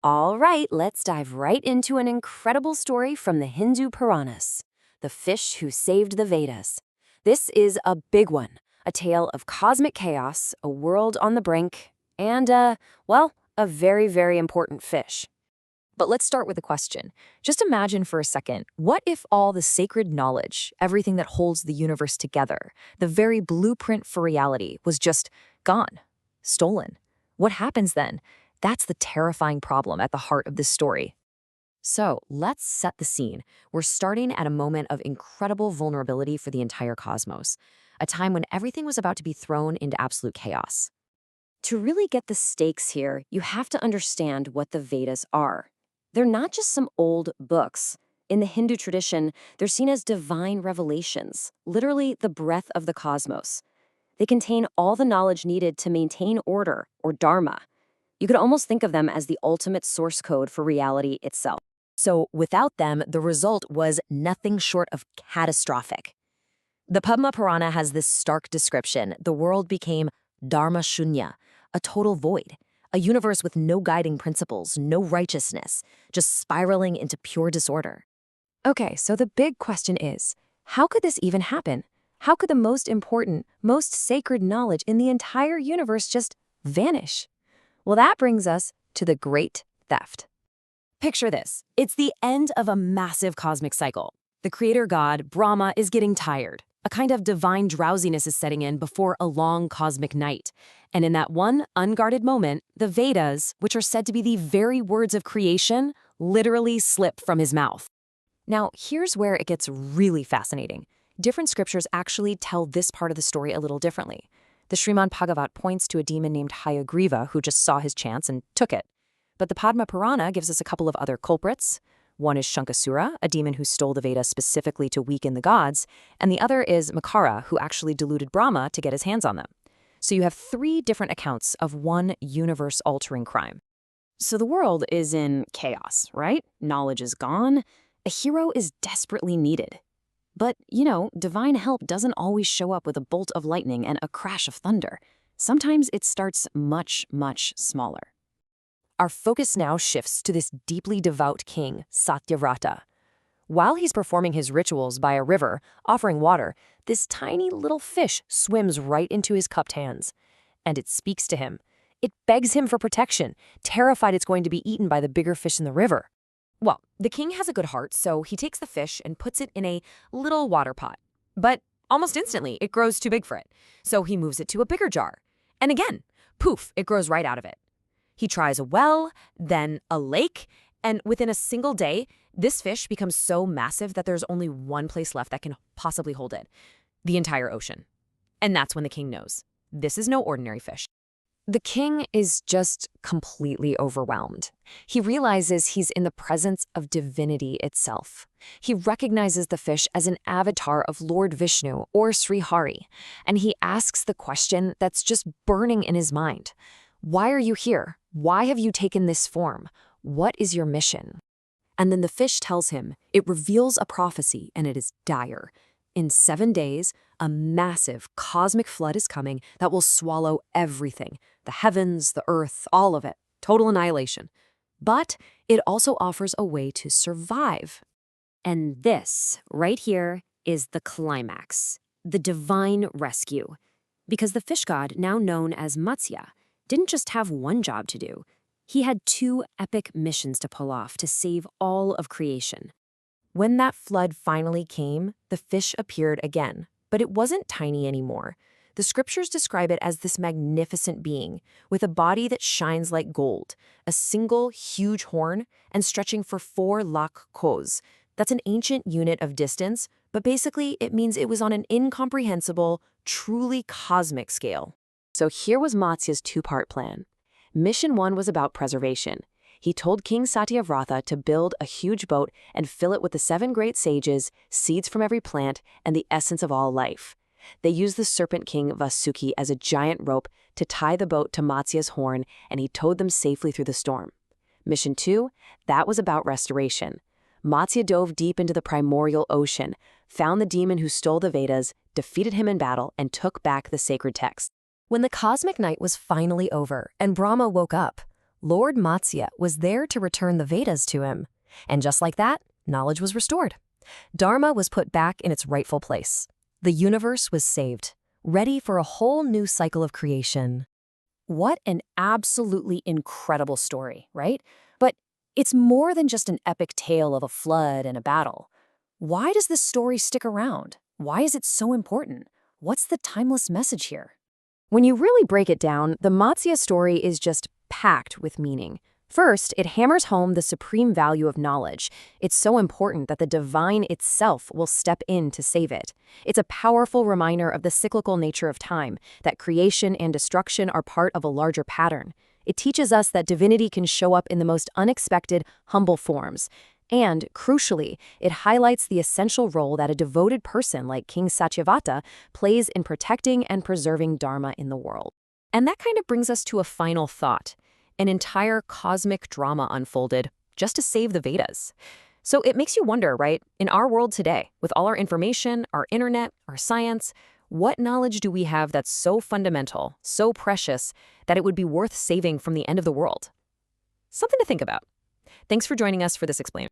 All right, let's dive right into an incredible story from the Hindu Puranas, The Fish Who Saved the Vedas. This is a big one, a tale of cosmic chaos, a world on the brink, and, a very, very important fish. But let's start with a question. Just imagine for a second, what if all the sacred knowledge, everything that holds the universe together, the very blueprint for reality, was just gone, stolen? What happens then? That's the terrifying problem at the heart of this story. So let's set the scene. We're starting at a moment of incredible vulnerability for the entire cosmos, a time when everything was about to be thrown into absolute chaos. To really get the stakes here, you have to understand what the Vedas are. They're not just some old books. In the Hindu tradition, they're seen as divine revelations, literally the breath of the cosmos. They contain all the knowledge needed to maintain order, or dharma. You could almost think of them as the ultimate source code for reality itself. So without them, the result was nothing short of catastrophic. The Padma Purana has this stark description. The world became dharma shunya, a total void, a universe with no guiding principles, no righteousness, just spiraling into pure disorder. Okay, so the big question is, how could this even happen? How could the most important, most sacred knowledge in the entire universe just vanish? Well, that brings us to the great theft. Picture this. It's the end of a massive cosmic cycle. The creator god, Brahma, is getting tired. A kind of divine drowsiness is setting in before a long cosmic night. And in that one unguarded moment, the Vedas, which are said to be the very words of creation, literally slip from his mouth. Now, here's where it gets really fascinating. Different scriptures actually tell this part of the story a little differently. The Srimad Bhagavat points to a demon named Hayagriva who just saw his chance and took it. But the Padma Purana gives us a couple of other culprits. One is Shankasura, a demon who stole the Vedas specifically to weaken the gods, and the other is Makara, who actually deluded Brahma to get his hands on them. So you have three different accounts of one universe-altering crime. So the world is in chaos, right? Knowledge is gone. A hero is desperately needed. But, divine help doesn't always show up with a bolt of lightning and a crash of thunder. Sometimes it starts much, much smaller. Our focus now shifts to this deeply devout king, Satyavrata. While he's performing his rituals by a river, offering water, this tiny little fish swims right into his cupped hands. And it speaks to him. It begs him for protection, terrified it's going to be eaten by the bigger fish in the river. Well, the king has a good heart, so he takes the fish and puts it in a little water pot. But almost instantly, it grows too big for it. So he moves it to a bigger jar. And again, poof, it grows right out of it. He tries a well, then a lake, and within a single day, this fish becomes so massive that there's only one place left that can possibly hold it: the entire ocean. And that's when the king knows. This is no ordinary fish. The king is just completely overwhelmed. He realizes he's in the presence of divinity itself. He recognizes the fish as an avatar of Lord Vishnu or Sri Hari, and he asks the question that's just burning in his mind. Why are you here? Why have you taken this form? What is your mission? And then the fish tells him. It reveals a prophecy, and it is dire. In 7 days, a massive cosmic flood is coming that will swallow everything. The heavens, the earth, all of it. Total annihilation. But it also offers a way to survive. And this, right here, is the climax, the divine rescue. Because the fish god, now known as Matsya, didn't just have one job to do. He had 2 epic missions to pull off to save all of creation. When that flood finally came, the fish appeared again, but it wasn't tiny anymore. The scriptures describe it as this magnificent being with a body that shines like gold, a single huge horn, and stretching for 4 lakh kos. That's an ancient unit of distance, but basically it means it was on an incomprehensible, truly cosmic scale. So here was Matsya's 2-part plan. Mission 1 was about preservation. He told King Satyavrata to build a huge boat and fill it with the 7 great sages, seeds from every plant, and the essence of all life. They used the serpent king Vasuki as a giant rope to tie the boat to Matsya's horn, and he towed them safely through the storm. Mission 2, that was about restoration. Matsya dove deep into the primordial ocean, found the demon who stole the Vedas, defeated him in battle, and took back the sacred text. When the cosmic night was finally over and Brahma woke up, Lord Matsya was there to return the Vedas to him. And just like that, knowledge was restored. Dharma was put back in its rightful place. The universe was saved, ready for a whole new cycle of creation. What an absolutely incredible story, right? But it's more than just an epic tale of a flood and a battle. Why does this story stick around? Why is it so important? What's the timeless message here? When you really break it down, the Matsya story is just packed with meaning. First, it hammers home the supreme value of knowledge. It's so important that the divine itself will step in to save it. It's a powerful reminder of the cyclical nature of time, that creation and destruction are part of a larger pattern. It teaches us that divinity can show up in the most unexpected, humble forms. And, crucially, it highlights the essential role that a devoted person like King Satyavata plays in protecting and preserving Dharma in the world. And that kind of brings us to a final thought. An entire cosmic drama unfolded just to save the Vedas. So it makes you wonder, right? In our world today, with all our information, our internet, our science, what knowledge do we have that's so fundamental, so precious, that it would be worth saving from the end of the world? Something to think about. Thanks for joining us for this explainer.